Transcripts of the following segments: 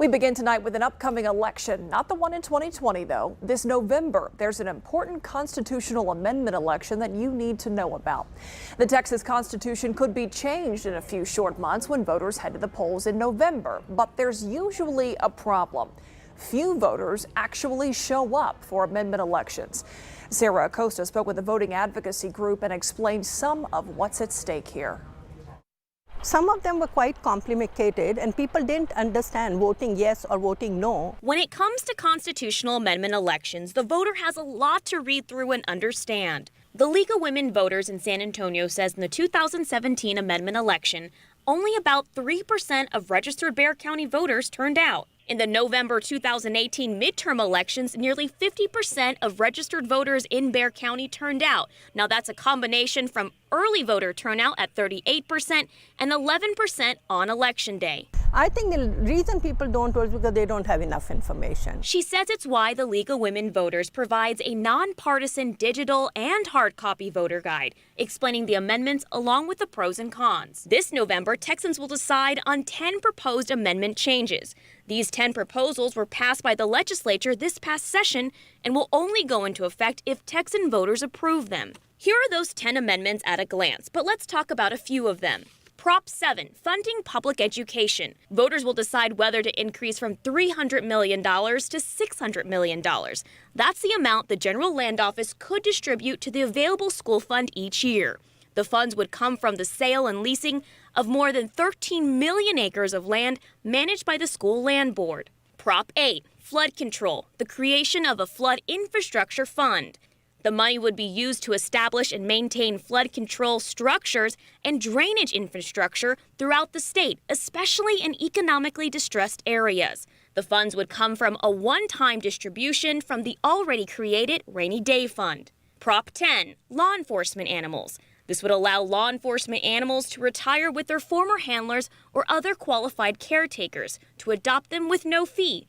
We begin tonight with an upcoming election, not the one in 2020 though. This November, there's an important constitutional amendment election that you need to know about. The Texas Constitution could be changed in a few short months when voters head to the polls in November, but there's usually a problem. Few voters actually show up for amendment elections. Sarah Acosta spoke with a voting advocacy group and explained some of what's at stake here. Some of them were quite complicated and people didn't understand voting yes or voting no. When it comes to constitutional amendment elections, the voter has a lot to read through and understand. The League of Women Voters in San Antonio says in the 2017 amendment election, only about 3% of registered Bexar County voters turned out. In the November 2018 midterm elections, nearly 50% of registered voters in Bexar County turned out. Now that's a combination from early voter turnout at 38% and 11% on election day. I think the reason people don't vote is because they don't have enough information. She says it's why the League of Women Voters provides a nonpartisan digital and hard copy voter guide, explaining the amendments along with the pros and cons. This November, Texans will decide on 10 proposed amendment changes. These 10 proposals were passed by the legislature this past session and will only go into effect if Texan voters approve them. Here are those 10 amendments at a glance, but let's talk about a few of them. Prop 7, funding public education. Voters will decide whether to increase from $300 million to $600 million. That's the amount the General Land Office could distribute to the available school fund each year. The funds would come from the sale and leasing of more than 13 million acres of land managed by the School Land Board. Prop 8, flood control, the creation of a flood infrastructure fund. The money would be used to establish and maintain flood control structures and drainage infrastructure throughout the state, especially in economically distressed areas. The funds would come from a one-time distribution from the already created Rainy Day Fund. Prop 10, law enforcement animals. This would allow law enforcement animals to retire with their former handlers or other qualified caretakers, to adopt them with no fee.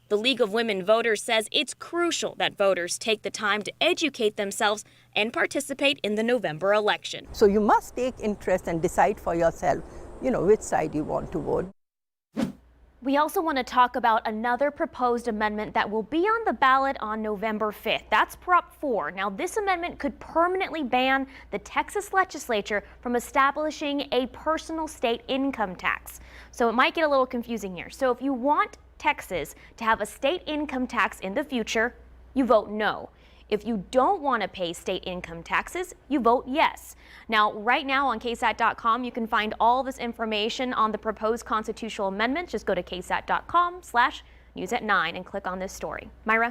The League of Women Voters says it's crucial that voters take the time to educate themselves and participate in the November election. So you must take interest and decide for yourself, which side you want to vote. We also want to talk about another proposed amendment that will be on the ballot on November 5th. That's Prop 4. Now, this amendment could permanently ban the Texas legislature from establishing a personal state income tax. So it might get a little confusing here. So if you want Texas to have a state income tax in the future, you vote no. If you don't want to pay state income taxes, you vote yes. Now, right now on ksat.com, you can find all this information on the proposed constitutional amendments. Just go to ksat.com/news@9 and click on this story. Myra?